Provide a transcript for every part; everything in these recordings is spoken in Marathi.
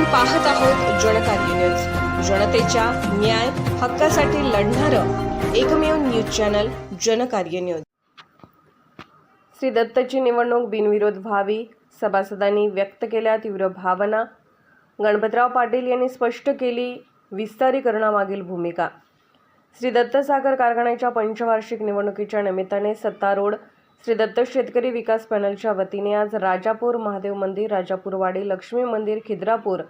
पाहत आहोत जनकार्य न्यूज, जनतेच्या न्याय हक्कासाठी लढणारं एकमेव news channel Janakarya news. Shri दत्तची निवडणूक बिनविरोध व्हावी, सभासदांनी व्यक्त केल्या तीव्र भावना। गणपतराव पाटील यांनी स्पष्ट केली विस्तारीकरणामागील भूमिका। श्री दत्त साखर कारखान्याच्या पंचवार्षिक निवडणुकीच्या निमित्ताने सत्तारूढ श्री दत्त शेतकरी विकास पॅनलच्या वतीने आज राजापूर महादेव मंदिर, राजापूरवाडी, लक्ष्मी मंदिर, खिद्रापूर,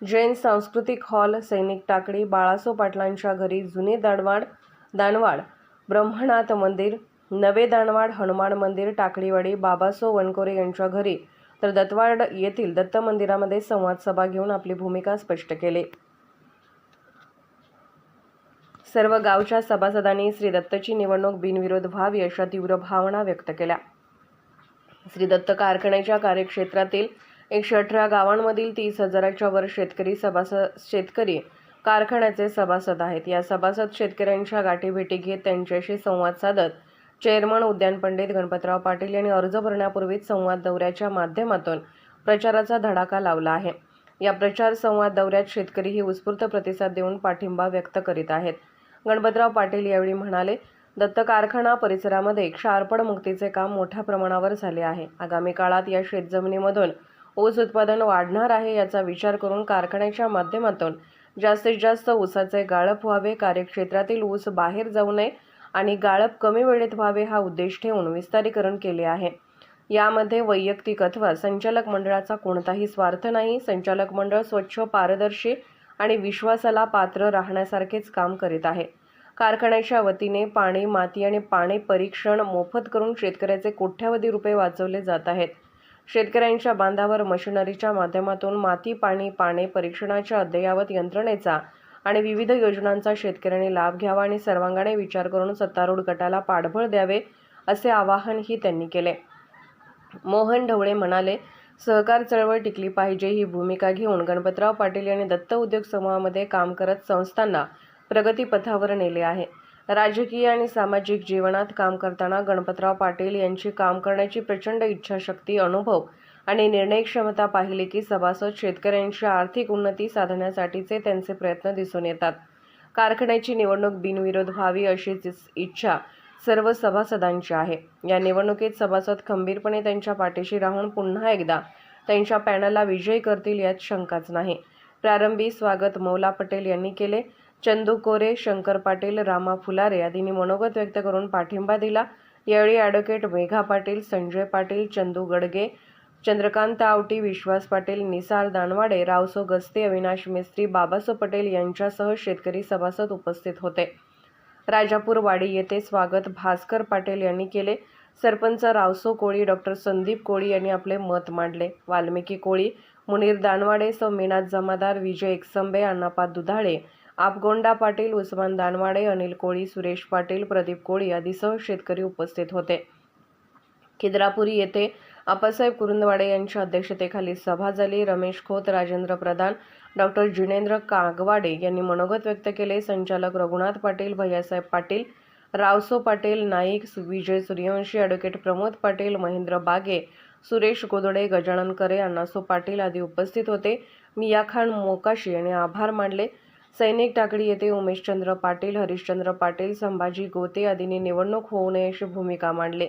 जैन सांस्कृतिक हॉल, सैनिक टाकळी, बाळासो पाटलांच्या घरी, जुने दानवाड, ब्रह्मनाथ मंदिर, नवे दानवाड, हनुमान मंदिर, टाकळीवाडी, बाबासो वनकोरे यांच्या घरी तर दत्तवाड येथील दत्त मंदिरामध्ये संवाद सभा घेऊन आपली भूमिका स्पष्ट केली। सर्व गावच्या सभासदांनी श्री दत्तची निवडणूक बिनविरोध व्हावी अशा तीव्र भावना व्यक्त केल्या। श्री दत्त कारखान्याच्या कार्यक्षेत्रातील 118 गावांमधील 30,000च्या वर शेतकरी कारखान्याचे सभासद आहेत। या सभासद शेतकऱ्यांच्या गाठीभेटी घेत त्यांच्याशी संवाद साधत चेअरमन उद्यान पंडित गणपतराव पाटील यांनी अर्ज भरण्यापूर्वीच संवाद दौऱ्याच्या माध्यमातून प्रचाराचा धडाका लावला आहे। या प्रचार संवाद दौऱ्यात शेतकरीही उत्स्फूर्त प्रतिसाद देऊन पाठिंबा व्यक्त करीत आहेत। गणपतराव पाटील यावेळी म्हणाले, दत्त कारखाना परिसरामध्ये क्षारपड मुक्तीचे काम मोठ्या प्रमाणावर झाले आहे। आगामी काळात या शेतजमिनीमधून ऊस उत्पादन वाढणार आहे। याचा विचार करून कारखान्याच्या माध्यमातून जास्तीत जास्त ऊसाचे गाळप व्हावे, कार्यक्षेत्रातील ऊस बाहेर जाऊ नये आणि गाळप कमी वेळेत व्हावे हा उद्देश ठेवून विस्तारीकरण केले आहे। यामध्ये वैयक्तिक अथवा संचालक मंडळाचा कोणताही स्वार्थ नाही। संचालक मंडळ स्वच्छ, पारदर्शी आणि विश्वासाला पात्र राहण्यासारखेच काम करीत आहे। कारखान्याच्या वतीने पाणी, माती आणि पाणी परीक्षण मोफत करून शेतकऱ्याचे कोट्यावधी रुपये वाचवले जात आहेत। शेतकऱ्यांच्या बांधावर मशिनरीच्या माध्यमातून माती, पाणी परीक्षणाच्या अद्ययावत यंत्रणेचा आणि विविध योजनांचा शेतकऱ्यांनी लाभ घ्यावा आणि सर्वांगाने विचार करून सत्तारूढ गटाला पाठबळ द्यावे असे आवाहनही त्यांनी केले। मोहन ढवळे म्हणाले, सहकार चळवळ टिकली पाहिजे ही भूमिका घेऊन गणपतराव पाटील यांनी दत्त उद्योग समूहामध्ये काम करत संस्थांना प्रगतीपथावर नेले आहे। राजकीय आणि सामाजिक जीवनात काम करताना गणपतराव पाटील यांची काम करण्याची प्रचंड इच्छाशक्ती, अनुभव आणि निर्णय क्षमता पाहिली की सभासद शेतकऱ्यांची आर्थिक उन्नती साधण्यासाठीचे त्यांचे प्रयत्न दिसून येतात। कारखान्याची निवडणूक बिनविरोध व्हावी अशी इच्छा सर्व सभासदांची आहे। या निवडणुकीत सभासद खंबीरपणे त्यांच्या पाठीशी राहून पुन्हा एकदा त्यांच्या पॅनलला विजयी करतील यात शंकाच नाही। प्रारंभी स्वागत मौला पटेल यांनी केले। चंदू कोरे, शंकर पाटील, रामा फुलारे आदींनी मनोगत व्यक्त करून पाठिंबा दिला। यावेळी ॲडव्होकेट मेघा पाटील, संजय पाटील, चंदू गडगे, चंद्रकांत आवटी, विश्वास पाटील, निसार दानवाडे, रावसो गस्ते, अविनाश मिस्त्री, बाबासो पटेल यांच्यासह शेतकरी सभासद उपस्थित होते। राजापूर वाडी येथे स्वागत भास्कर पाटील यांनी केले। सरपंच रावसो कोळी, डॉक्टर संदीप कोळी यांनी आपले मत मांडले। वाल्मिकी कोळी, मुनीर दानवाडे, मीनाथ जमादार, विजय एकसंबे, अण्णापा दुधाळे, आपगोंडा पाटील, उस्मान दानवाडे, अनिल कोळी, सुरेश पाटील, प्रदीप कोळी आदीसह शेतकरी उपस्थित होते। खिद्रापुरी येथे आप्पासाहेब कुरुंदवाडे यांच्या अध्यक्षतेखाली सभा झाली। रमेश खोत, राजेंद्र प्रधान, डॉक्टर जिनेंद्र कागवाडे यांनी मनोगत व्यक्त केले। संचालक रघुनाथ पाटील, भैयासाहेब पाटील, रावसो पाटील, नाईक, विजय सूर्यवंशी, ॲडव्होकेट प्रमोद पाटील, महेंद्र बागे, सुरेश गोदडे, गजानन करे, अण्णासो पाटील आदी उपस्थित होते। मियाखान मोकाशी यांनी आभार मानले। सैनिक टाकळी येथे उमेशचंद्र पाटील, हरिश्चंद्र पाटील, संभाजी गोते आदींनी निवडणूक होऊ नये अशी भूमिका मांडली।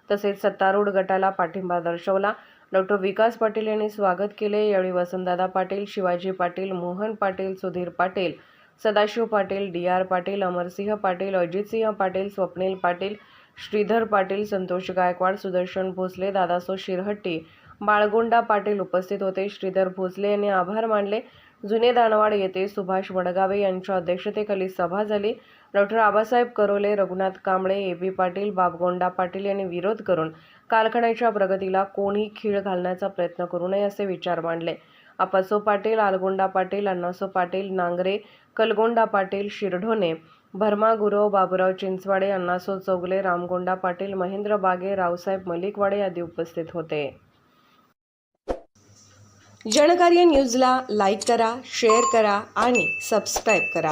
तसेच सत्तारूढ गटाला पाठिंबा दर्शवला। डॉक्टर विकास पाटील यांनी स्वागत केले। यावेळी वसंतदादा पाटील, शिवाजी पाटील, मोहन पाटील, सुधीर पाटील, सदाशिव पाटील, डी.आर. पाटील, अमरसिंह पाटील, अजितसिंह पाटील, स्वप्नील पाटील, श्रीधर पाटील, संतोष गायकवाड, सुदर्शन भोसले, दादासो शिरहट्टी, बाळगोंडा पाटील उपस्थित होते। श्रीधर भोसले यांनी आभार मानले। जुने दानवाड येथे सुभाष वडगावे यांच्या अध्यक्षतेखाली सभा झाली। Doctor Abasaheb Karole, Raghunath Kamble, A B. पाटील, बाबगोंडा पाटील यांनी विरोध करून कारखान्याच्या प्रगतीला कोणी खीळ घालण्याचा प्रयत्न करू नये असे विचार मांडले। आप्पासो पाटील, आलगोंडा पाटील, अण्णासो पाटील, नांगरे, कलगोंडा पाटील, शिरढोणे, भरमा गुरव, बाबूराव चिंचवाडे, अण्णासो चौगले, रामगोंडा पाटील, महेंद्र बागे, रावसाहेब मलिकवाडे आदी उपस्थित होते। जनकार्य न्यूजला लाईक करा, शेअर करा आणि सबस्क्राईब करा।